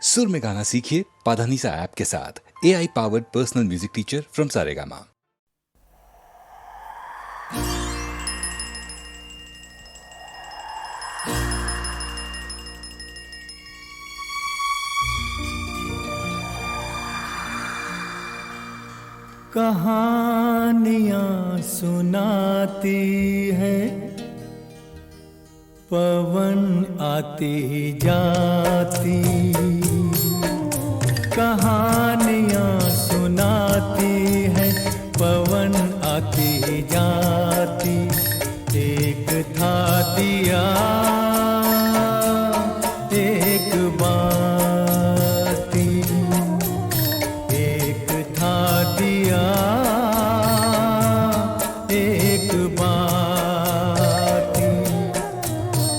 सुर में गाना सीखिए पाधानीसा ऐप के साथ। AI powered personal music teacher from Saregama. कहानियाँ सुनाती है, पवन आती जाती। कहानियाँ सुनाती है, पवन आती जाती। एक था दिया एक बाती, एक था दिया एक बाती।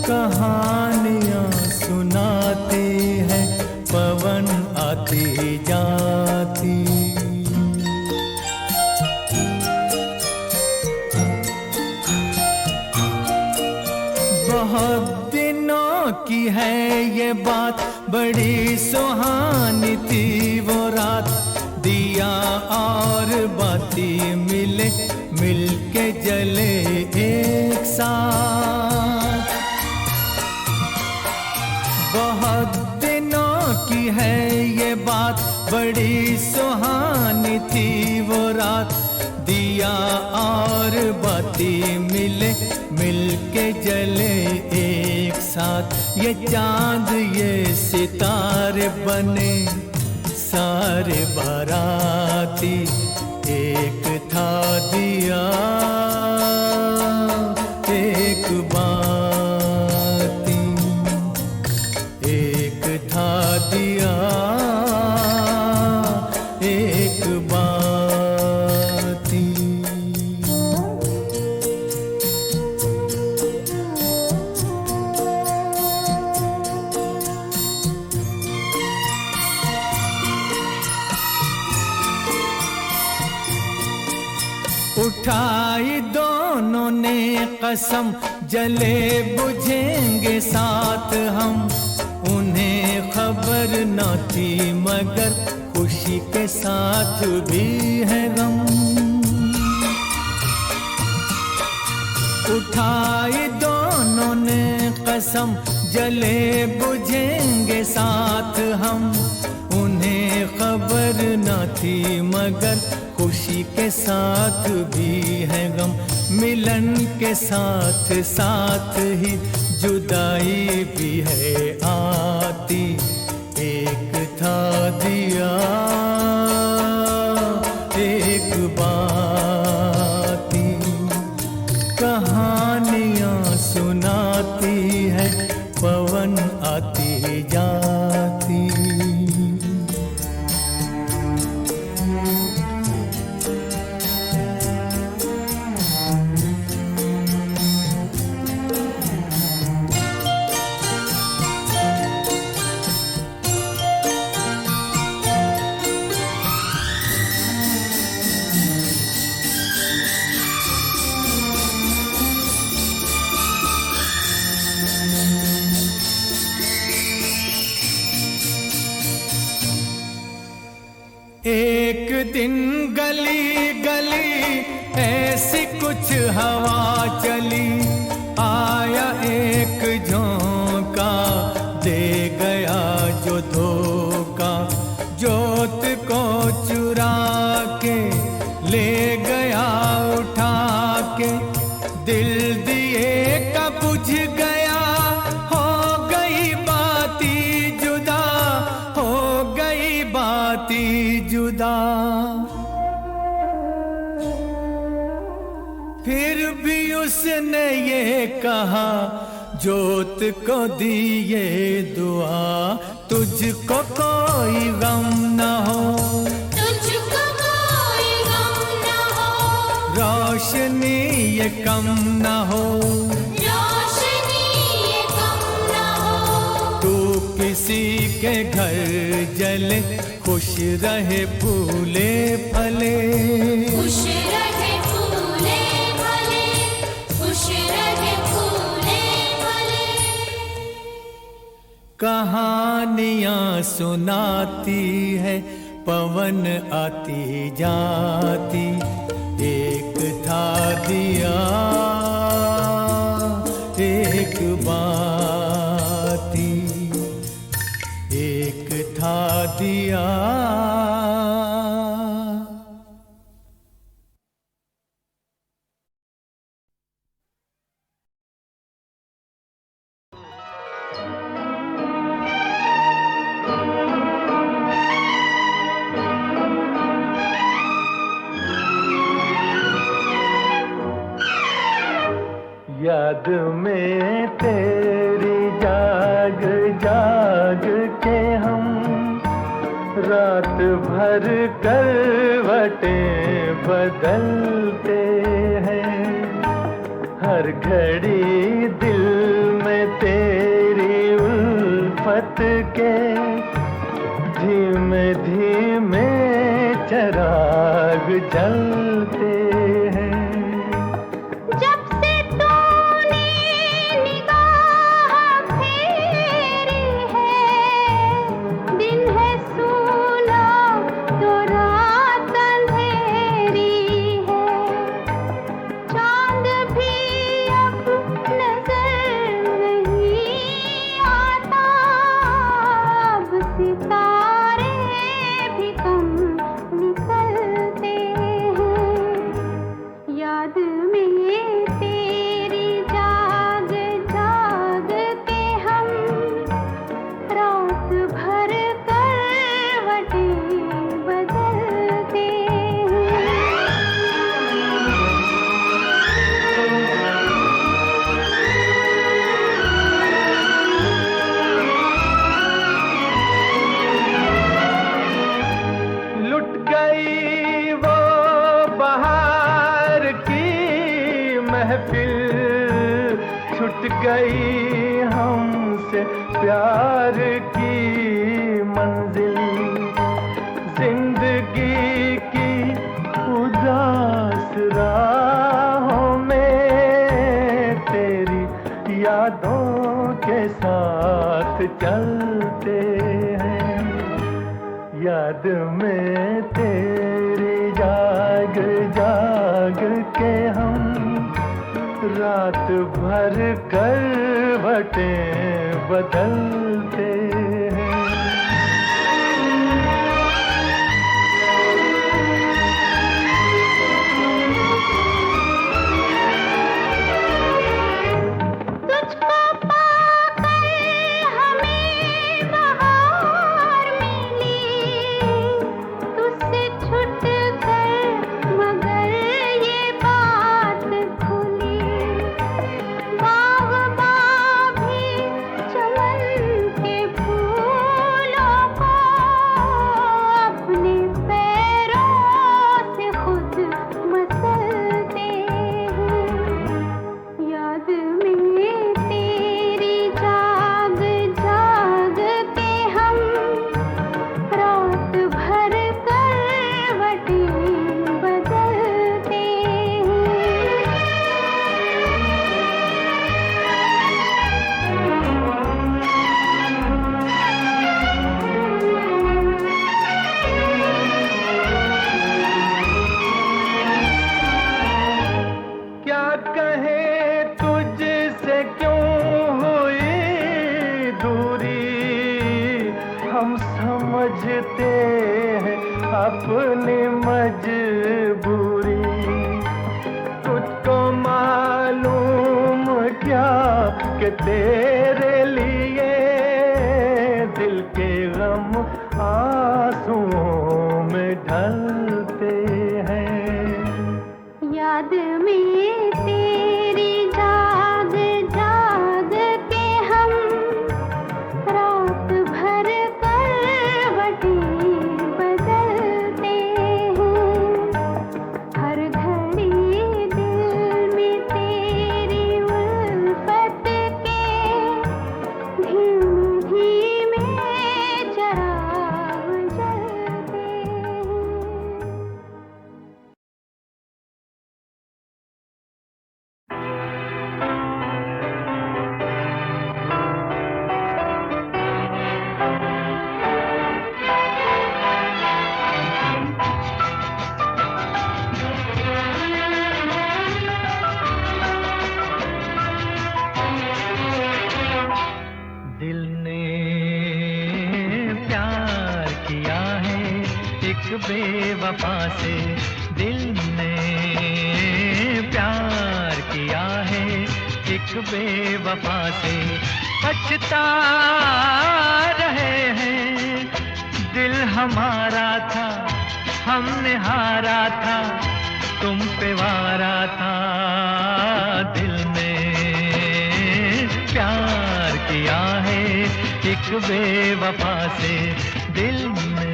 कहानियाँ सुनाती है, पवन आती जाती। बहुत दिनों की है ये बात, बड़ी सुहानी थी वो रात। दिया और बाती मिले, मिलके जले एक साथ। बहुत दिनों की है ये बात, बड़ी सुहानी थी वो रात। दिया और बाती मिले, मिलके जले एक साथ। ये चांद ये सितारे बने सारे बाराती। एक था दिया एक बाती, एक था दिया एक बाती। उठाई दोनों ने कसम, जले बुझेंगे साथ हम। उन्हें खबर न थी मगर खुशी के साथ भी है गम। उठाई दोनों ने कसम, जले बुझेंगे साथ हम। उन्हें खबर न थी मगर खुशी के साथ भी है गम। मिलन के साथ साथ ही जुदाई भी है आती। एक था दिया एक बाती। कहानियाँ सुनाती है, पवन आती जाती। एक दिन गली गली ऐसी कुछ हवा चली। आया एक झोंका, दे गया जो धोखा। जोत को चुरा के ले गया उठा के। दिल दिए का बुझ गया, हो गई बाती जुदा, हो गई बाती जुदा। फिर भी उसने ये कहा, जोत को दिए दुआ। तुझको कोई गम न हो, तुझको कोई गम न हो। रोशनी ये कम न हो, रोशनी ये कम न हो। तू किसी के घर जले, खुश रहे फूले फले। खुश रहे फूले फले, खुश रहे फूले फले। कहानियाँ सुनाती है पवन आती जाती। एक था दिया एक बाती, एक था दिया। याद में तेरी जाग जाग के हम रात भर करवटें बदलते हैं। हर घड़ी दिल में तेरी उल्फत के धीमे धीमे चिराग जलते हैं। छूट गई हमसे प्यार की मंजिल। जिंदगी की उदास राहों में तेरी यादों के साथ चलते हैं। याद में तेरी जाग जाग के हम रात भर करवटें बदलते हैं। समझते हैं अपनी मजबूरी। तुझको मालूम क्या कि तेरे लिए दिल के गम आंसुओं में ढलते हैं। याद में तेरी जाग जाग के हम रात भर बदलते हैं। हर घड़ी दिल में तेरी उल्फत के धीमे धीमे चिराग जलते बेवफा से दिल ने प्यार किया है, एक बेवफा से पछता रहे हैं। दिल हमारा था, हमने हारा था, तुम पे वारा था। दिल ने प्यार किया है, एक बेवफा से दिल ने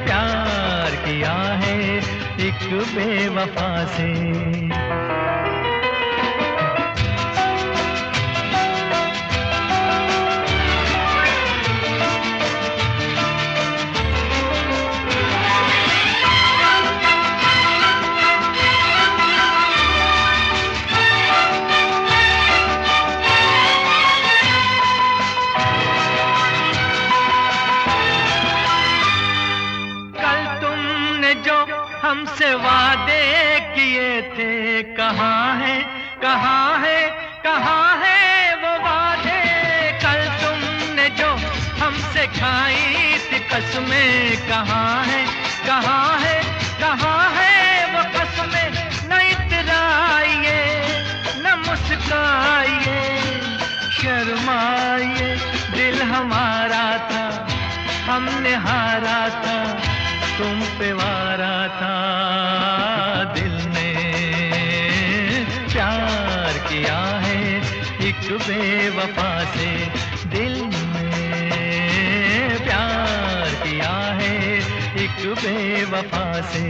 प्यार किया है, एक बेवफा से। हमसे वादे किए थे, कहाँ है कहाँ है कहाँ है वो वादे? कल तुमने जो हमसे खाई थी कसमें, कहाँ है कहाँ है कहाँ है वो कसमें? न इतराइए न मुस्काइए, शर्माइए। दिल हमारा था, हमने हारा था, तुम पे वारा था। दिल ने प्यार किया है, एक बेवफा से दिल ने प्यार किया है, एक बेवफा से।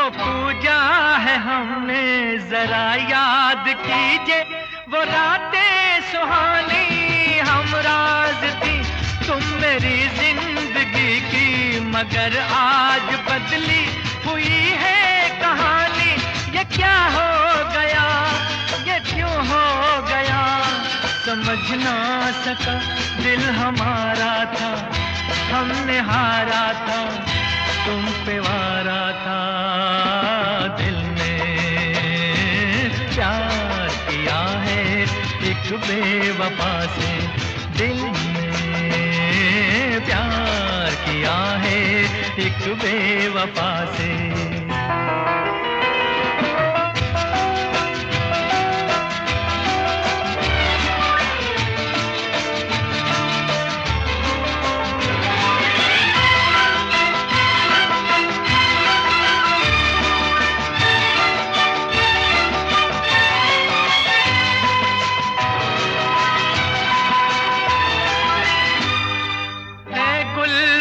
पूजा है हमने, जरा याद कीजिए वो रातें सुहानी। हम राज थी तुम मेरी जिंदगी की, मगर आज बदली हुई है कहानी। ये क्या हो गया, ये क्यों हो गया, समझ ना सका। दिल हमारा था, हमने हारा था, तुम पे वारा था। दिल ने प्यार किया है, एक बेवफा से दिल ने प्यार किया है, एक बेवफा से।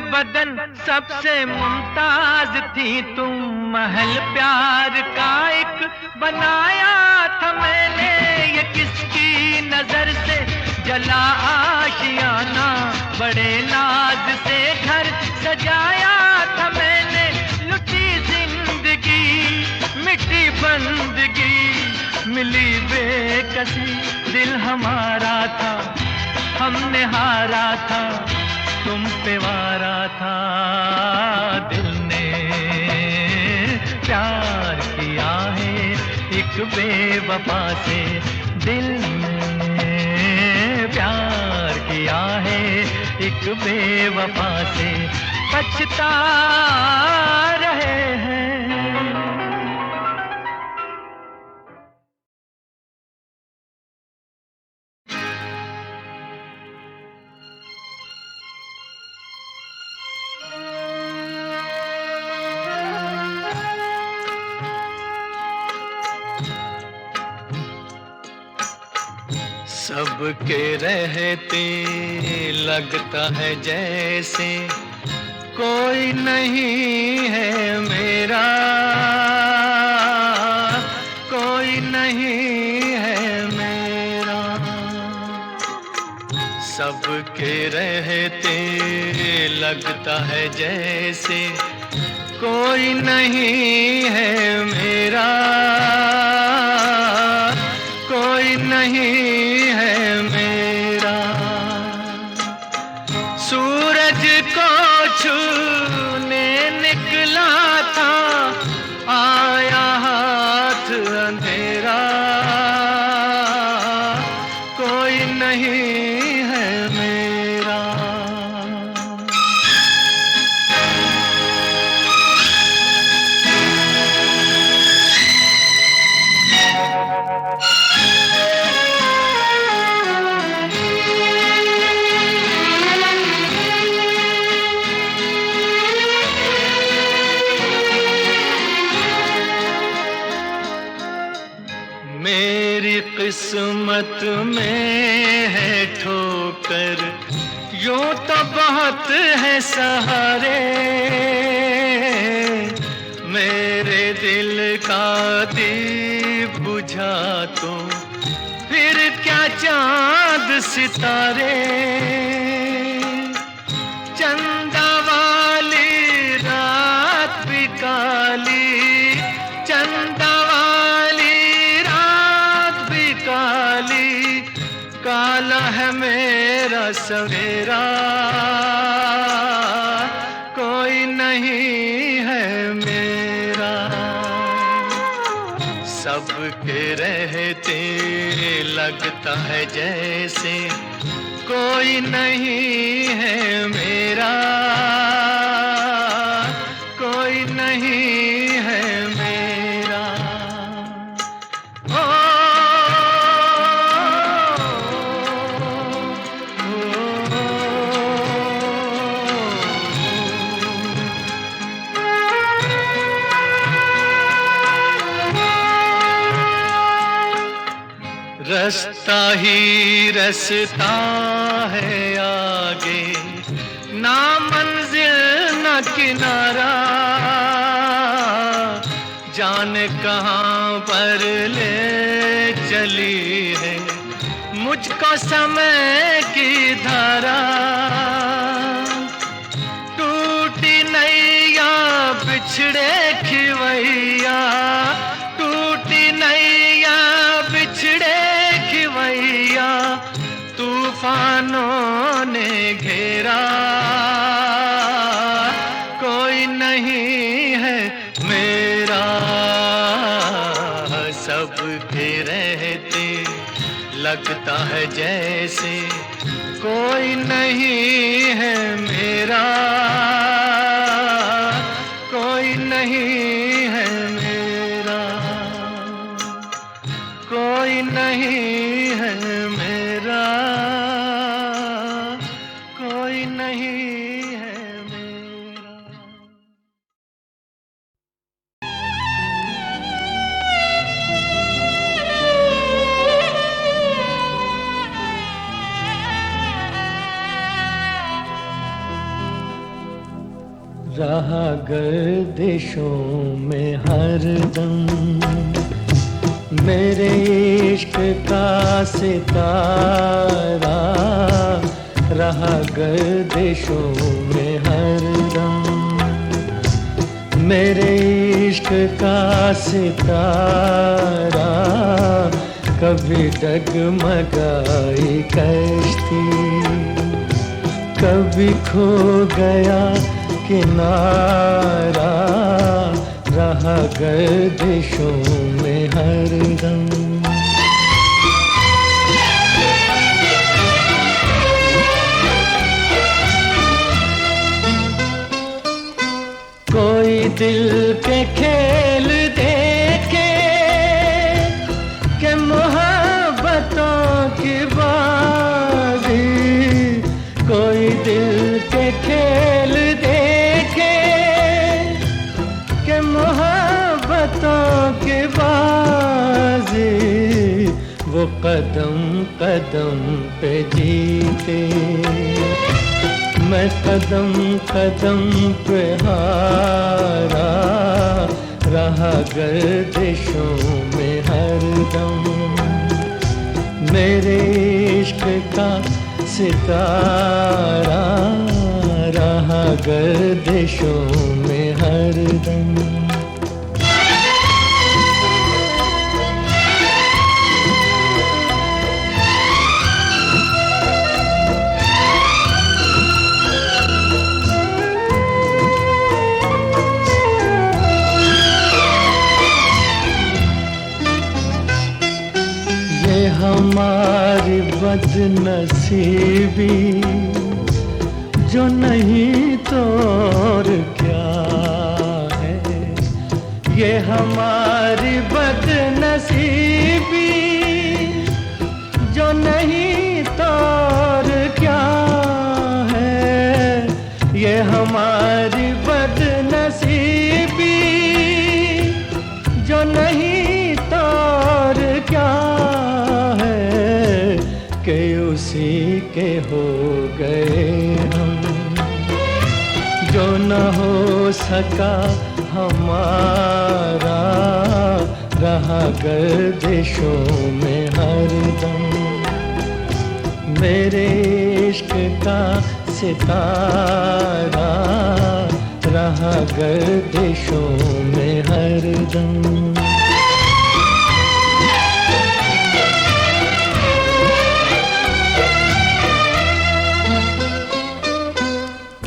बदन सबसे मुमताज थी तुम, महल प्यार का एक बनाया था मैंने। ये किसकी नजर से जला आशियाना, बड़े नाज से घर सजाया था मैंने। लुटी जिंदगी मिटी बंदगी, मिली बेकसी। दिल हमारा था, हमने हारा था, तुम पे वारा था। दिल ने प्यार किया है, एक बेवफा से दिल ने प्यार किया है, एक बेवफा से पछता रहे हैं। सबके रहते लगता है जैसे कोई नहीं है मेरा, कोई नहीं है मेरा। सबके रहते लगता है जैसे कोई नहीं है मेरा, कोई नहीं है मेरा। सूरज को छूने निकला था, आया हाथ अंधेरा, कोई नहीं है मेरा। मेरी किस्मत में है ठोकर, यूं तो बहुत है सहारे, मेरे दिल का दीप बुझा तो फिर क्या चांद सितारे। चंदा वाली रात भी काली, चंदा काला है मेरा सवेरा, कोई नहीं है मेरा। सबके रहते लगता है जैसे कोई नहीं है मेरा, कोई नहीं है मेरा। रास्ता ही रास्ता है आगे, ना मंजिल ना किनारा, जाने कहाँ पर ले चली है मुझको समय की धारा। टूटी नैया बिछड़े खिवैया, टूटी नैया बिछड़े खिवैया, तूफानों ने घेरा, कोई नहीं है मेरा। सबके रहते लगता है जैसे कोई नहीं है मेरा, कोई नहीं है मेरा, कोई नहीं है मेरा, कोई नहीं है मेरा। रहा गर्दिशों में हरदम मेरे इश्क का सितारा, रहा गर्दिशों में हरदम मेरे इश्क का सितारा। कभी डगमगाई कश्ती, कभी खो गया किनारा, रहा गर्दिशों में हरदम। कोई दिल के खेल देखे कि मोहब्बतों की बाजी, कोई दिल के खेल देखे कि मोहब्बतों की बाजी, वो कदम कदम पे जीते, मैं कदम कदम पे हारा, रहा गर्दिशों में हरदम मेरे इश्क का सितारा, रहा रहा गर्दिशों में हरदम। ये हमारी बदनसीबी जो नहीं तो और क्या है। ये हमारी बदनसीबी जो नहीं तो और क्या है। ये हमारी बदनसीबी जो नहीं तो और क्या है कि उसी के हो गए हम जो न हो सका हमारा, रहा गर्दिशों में हरदम। मेरे इश्क का सितारा रहा गर्दिशों में हरदम।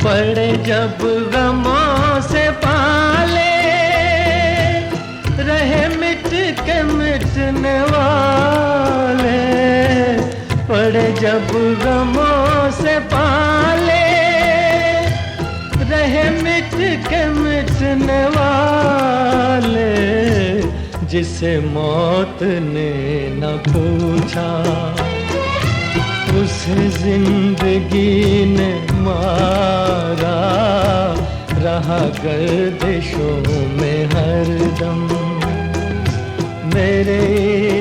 पड़े जब गमों से पाले, रहे मिट के मिटने वाले। पड़े जब गमों से पाले, रहे मिट के मिटने वाले। जिसे मौत ने न पूछा उसे जिंदगी ने मारा, रहा गर्दिशों में हरदम। मेरे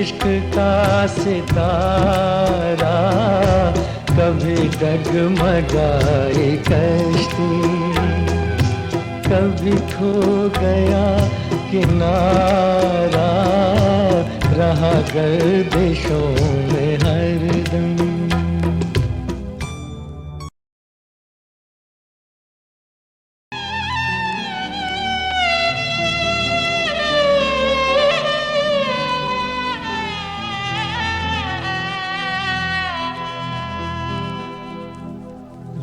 इश्क का सितारा कभी डगमगाई कश्ती, कभी खो गया किनारा, रहा गर्दिशों में हरदम।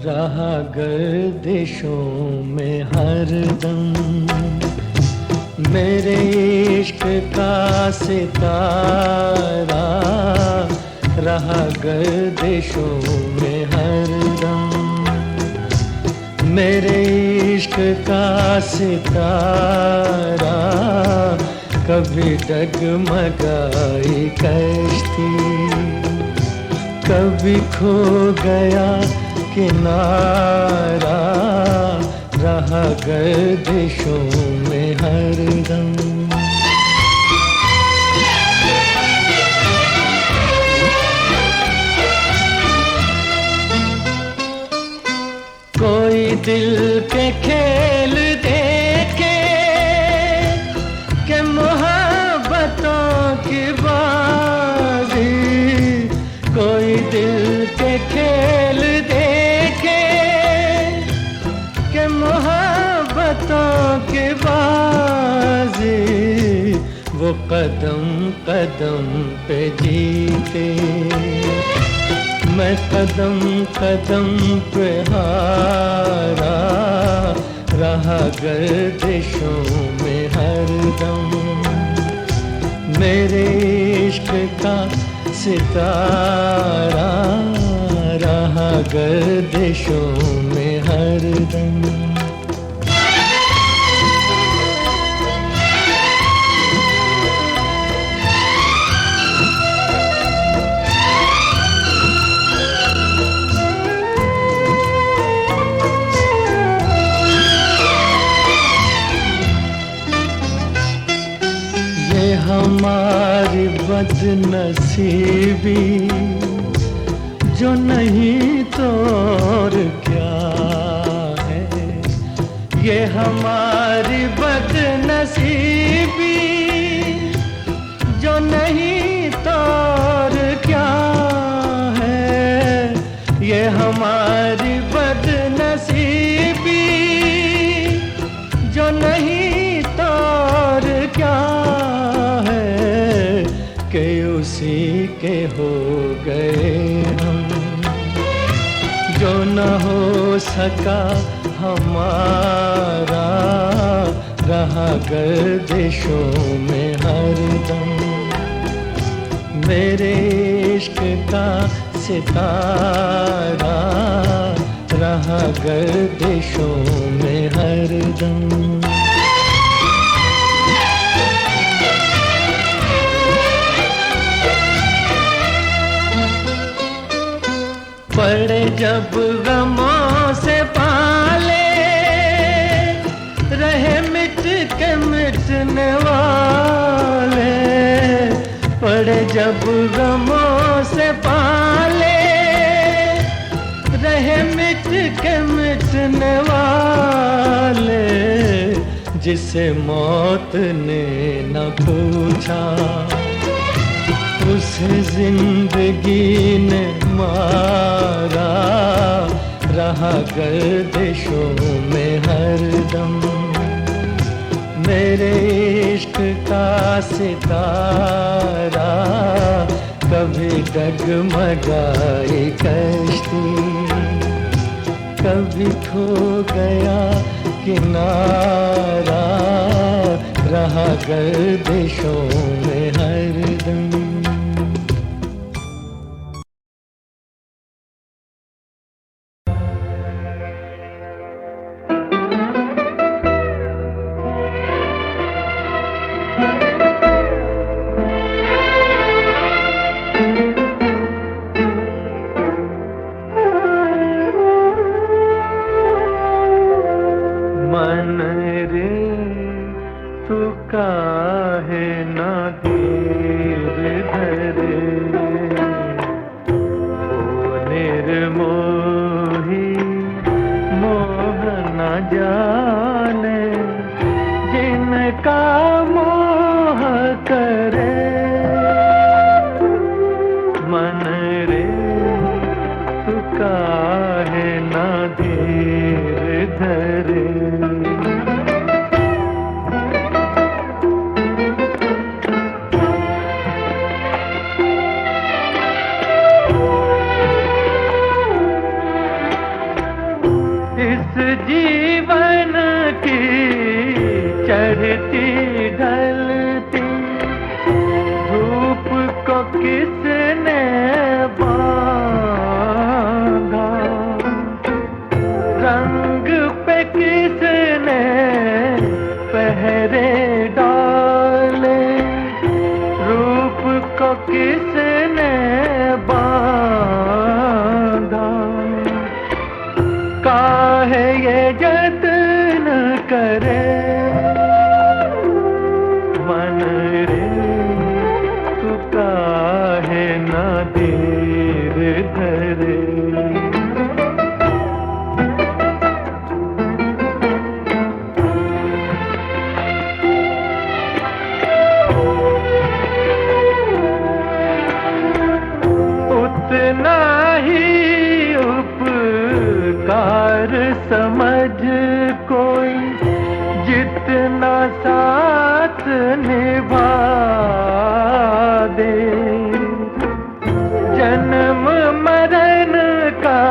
रहा गर्दिशों में हरदम। मेरे इश्क का सितारा रहा गर्दिशों में हरदम। मेरे इश्क का सितारा कभी डगमगाई कश्ती, कभी खो गया किनारा, रहा गर्दिशों में हरदम। कोई दिल के खेल देखे कि मोहब्बतों की बाजी। कोई दिल के खेल देखे कि मोहब्बतों की बाजी। वो कदम कदम पे जीते, मैं कदम कदम पे हारा, रहा गर्दिशों में हरदम। मेरे इश्क का सितारा रहा गर्दिशों में हरदम। हमारी बदनसीबी जो नहीं तो और क्या है। ये हमारी बदनसीबी जो नहीं तो और क्या है। ये हमारी बदनसीबी सका हमारा, रहा गर्दिशों में हरदम। मेरे इश्क का सितारा रहा गर्दिशों में हरदम। पड़े जब गमों से पाले, रहे मिट के मिटने वाले। पड़े जब गमों से पाले, रहे मिट के मिटने वाले। जिसे मौत ने न पूछा, उसे जिंदगी ने मारा, रहा गर्दिशों में हरदम। मेरे इश्क का सितारा कभी डगमगाई कश्ती, कभी खो गया किनारा, रहा गर्दिशों में हरदम। मन रे तू काहे ना धीर धरे, ओ निर्मोही मोह न जाने, जिनका मोह करे। मन रे तू काहे ना धीर धरे। इस जीवन की चढ़ती ढलती धूप को किसने बांधा, रंग पे किसने पहरे डाले, रूप को किसने बांधा। काहे ये जतन करे, मन रे तू काहे ना धीर धरे। उतना ही उपकार समझ कोई, जितना साथ निभा दे। जन्म मरण का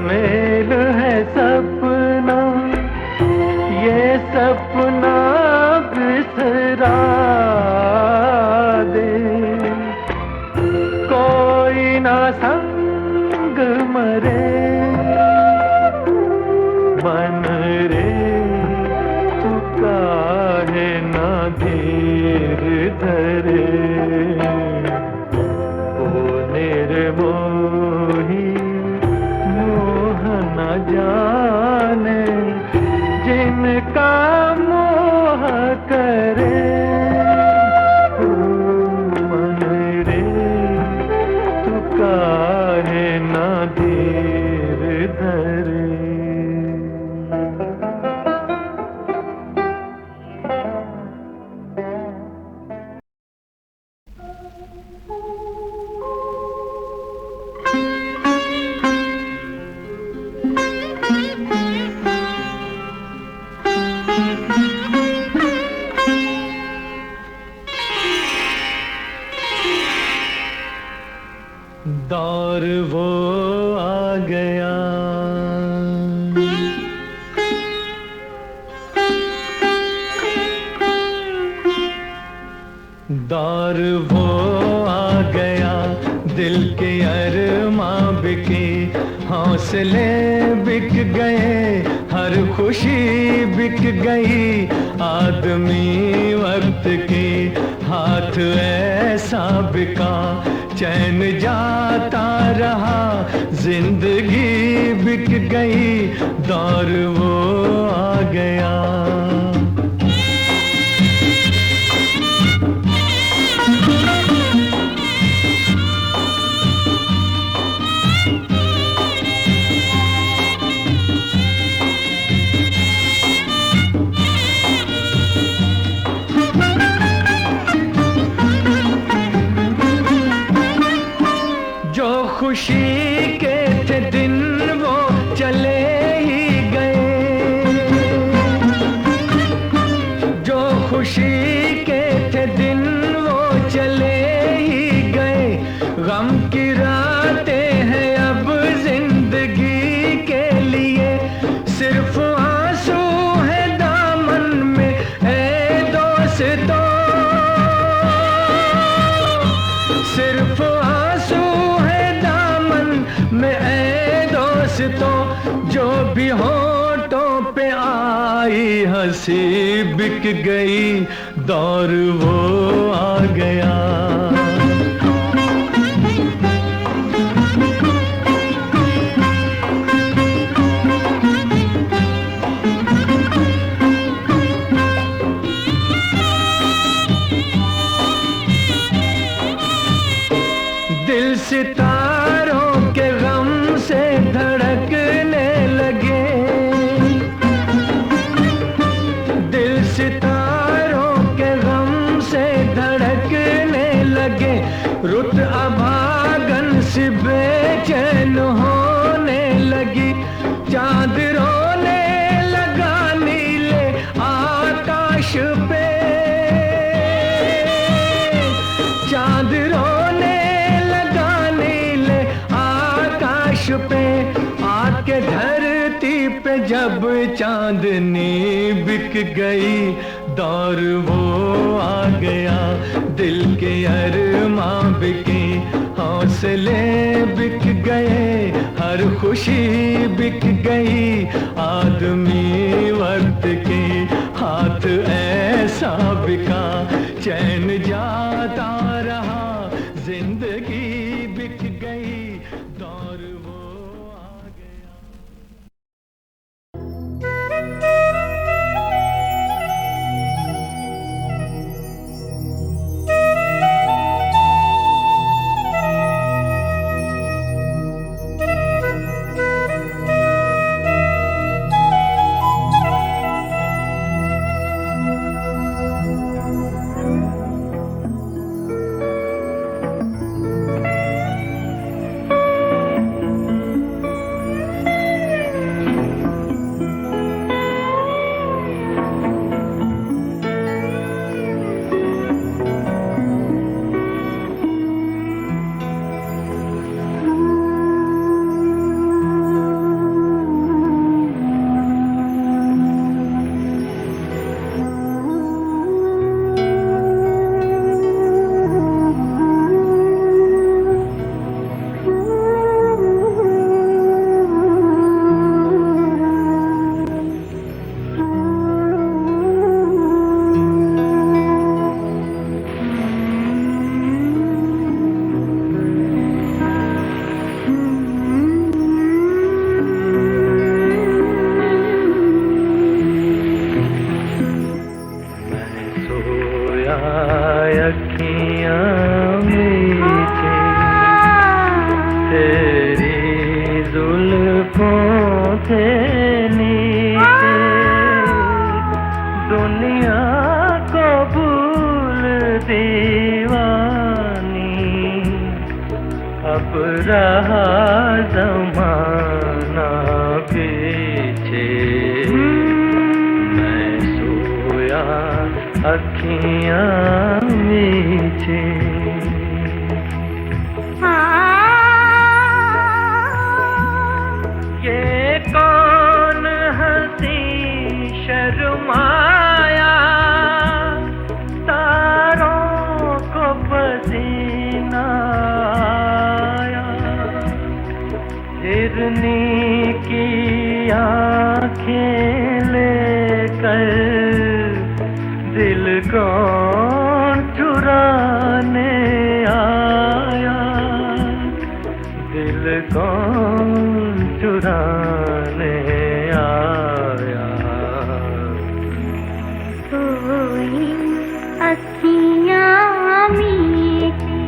मेल है सपना, ये सपना बिसरा दे। कोई ना संग मरे, मन रे तू काहे ना धीर धरे। ओ निर्मोही मोह न जाने, जिनका मोह करे। ओ मन रे तू काहे ना धीर धरे। दौर वो आ गया दौर वो आ गया, दिल के अरमां बिके, हौसले बिक गए, हर खुशी बिक गई। आदमी वक्त के हाथ ऐसा बिका, चैन जाता रहा, जिंदगी बिक गई, दौर वो आ गया। खुशी के थे दिन वो चले ही गए, जो खुशी के थे दिन वो चले ही गए। गम की रातें हैं अब जिंदगी के लिए, सिर्फ आंसू है दामन में ऐ दोस्तों, सिर्फ आंसू में ऐ दोस्तों। जो भी होठों पे आई हंसी बिक गई, दौर वो आ गया। दिल सितारों के गम से धड़कने लगे, दिल सितारों के गम से धड़कने लगे। रुत अभागन सी बेचैन होने लगी, चांद रोने लगा नीले आकाश पे, चांद रोने पे। आके धरती पे जब चांदनी बिक गई, दौर वो आ गया, दिल के अरमां बिके, हौसले बिक गए, हर खुशी बिक गई। आदमी वक्त के हाथ ऐसा बिका, चैन जाता रहा, जिंदगी बिक गई, दौर वो आ गया। रहा ज़माना पीछे, मैं सोया अखियाँ मीचे। ये कौन हंसी शर्माया, तारों को चांदनी की आंखें लेकर दिल कौन चुराने आया, दिल कौन चुराने आया। सोई अखियाँ मीठी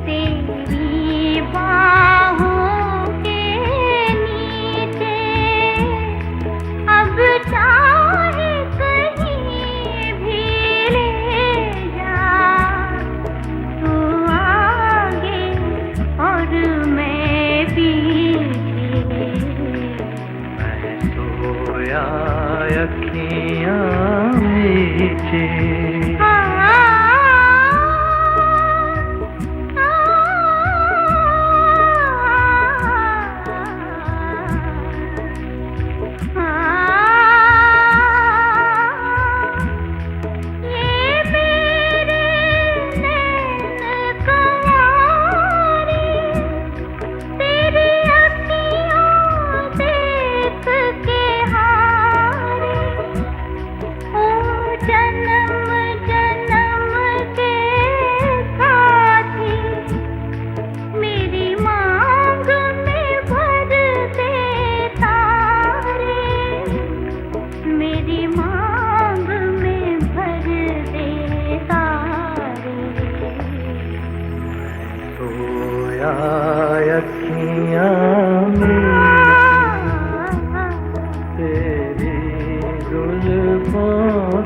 तेरी बाहों के नीचे, अब चाहे कहीं भी ले जा, तू आगे और मैं पीछे। मैं सोया अखियाँ मीठी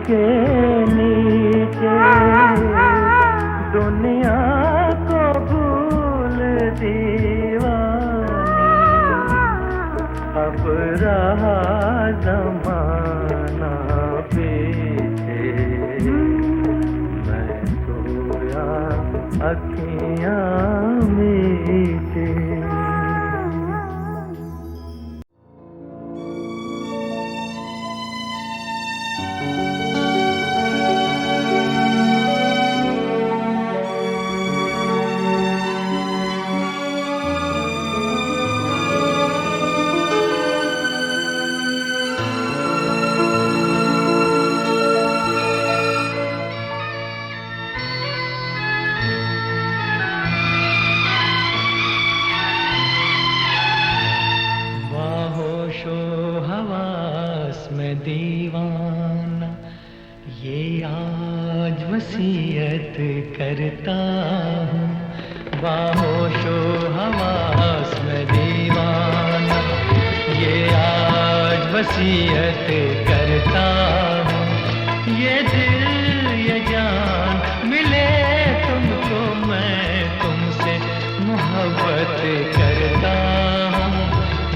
के नीचे, दुनिया को भूल दीवानी, अब रहा जमाना पीछे। मैं सोया अखियाँ मीठी। दीवाना ये आज वसीयत करता हूँ, बाहोशो हवास में दीवाना ये आज वसीयत करता हूँ। ये दिल ये जान मिले तुमको, मैं तुमसे मोहब्बत करता हूँ,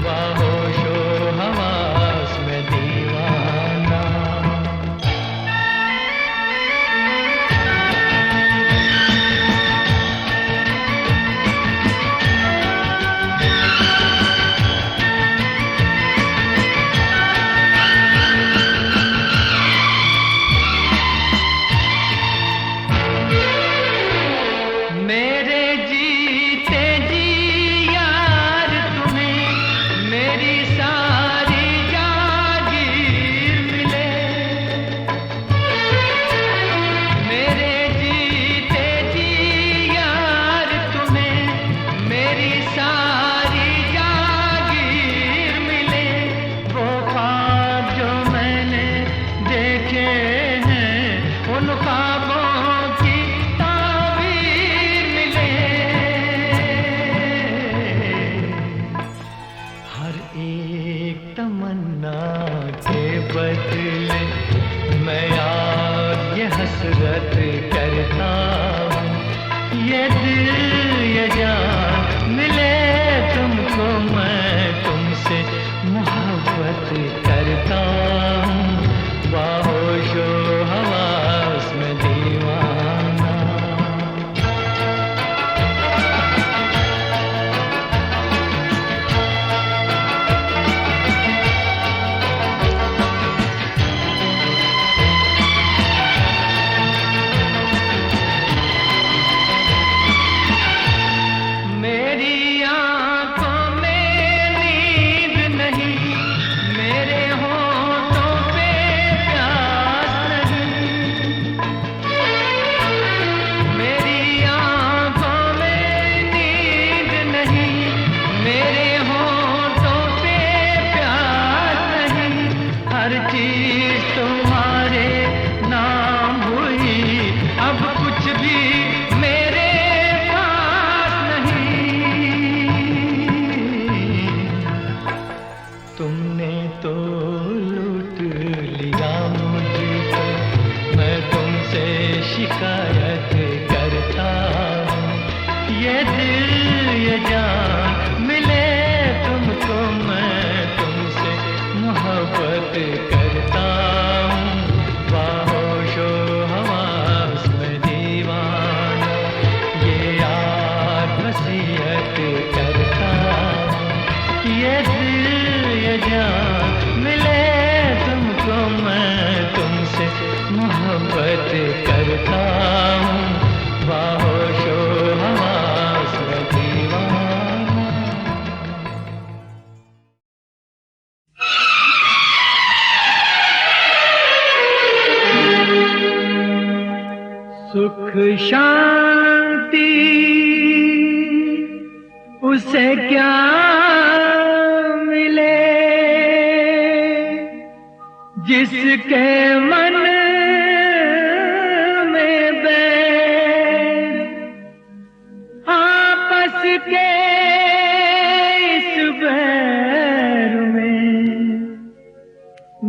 बाहोशो हवास में दीवाना। मेरे जीते जी यार तुम्हें मेरी सारी जागीर मिले, मेरे जीते जी यार तुम्हें मेरी सारी जागीर मिले। वो ख्वाब जो मैंने देखे हैं उन ख्वाबों की ताबीर मिले। हर एक तमन्ना के बदले मैं आज ये हसरत करता हूँ, ये दिल ये जान मिले तुमको, मैं तुमसे मोहब्बत करता हूँ, बाहोशो हवास में दीवाना। मेरी आंखों में मोहब्बत करता हूँ बाहोशो हवास में दीवाना। सुख शांति उसे क्या मिले जिसके मन में बैर, आपस के इस बैर में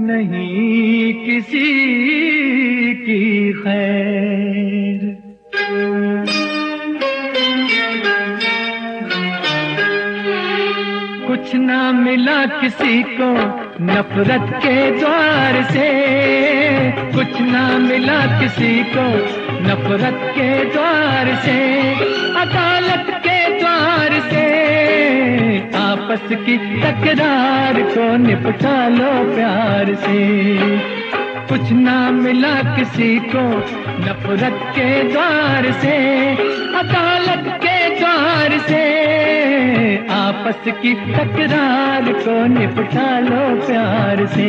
नहीं किसी की खैर। कुछ ना मिला किसी को नफरत के द्वार से, कुछ ना मिला किसी को नफरत के द्वार से, अदालत के द्वार से आपस की तकरार को निपटा लो प्यार से। कुछ ना मिला किसी को नफरत के द्वार से, अदालत के द्वार से आपस की तकरार को निपटा लो प्यार से।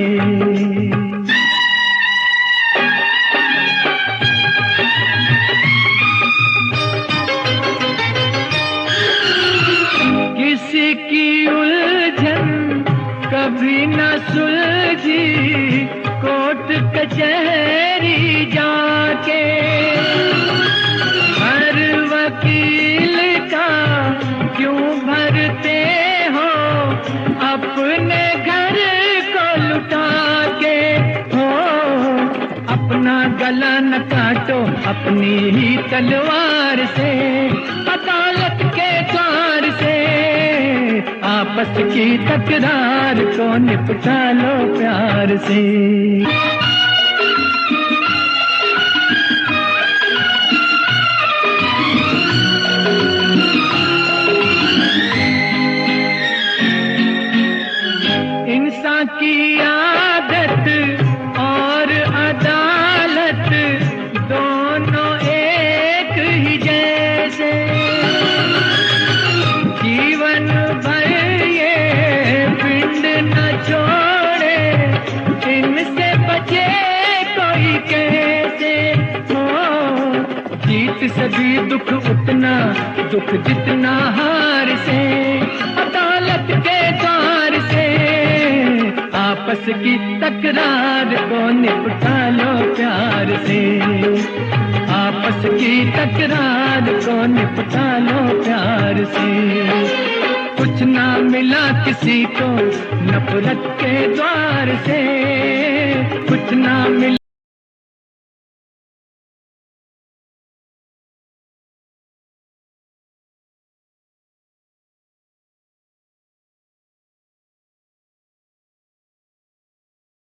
किसी की उलझन कभी न सुलझी कोर्ट कचहरी जाके, हर वकील का क्यों भरते हो अपने घर को लुटा के हो। अपना गला न काटो अपनी ही तलवार से, अदालत के द्वार से आपस की तकरार को निपटा लो प्यार से। इंसान की आदत और अदालत दोनों एक ही जैसे, जीवन भर ये पिंड न छोड़े इनसे बचे कोई कैसे हो। जीत सभी दुख उतना दुख जितना हार से, अदालत के द्वार से आपस की तकरार को निपटा लो प्यार से। आपस की तकरार को निपटा लो प्यार से। कुछ ना मिला किसी को नफरत के द्वार से, कुछ ना मिला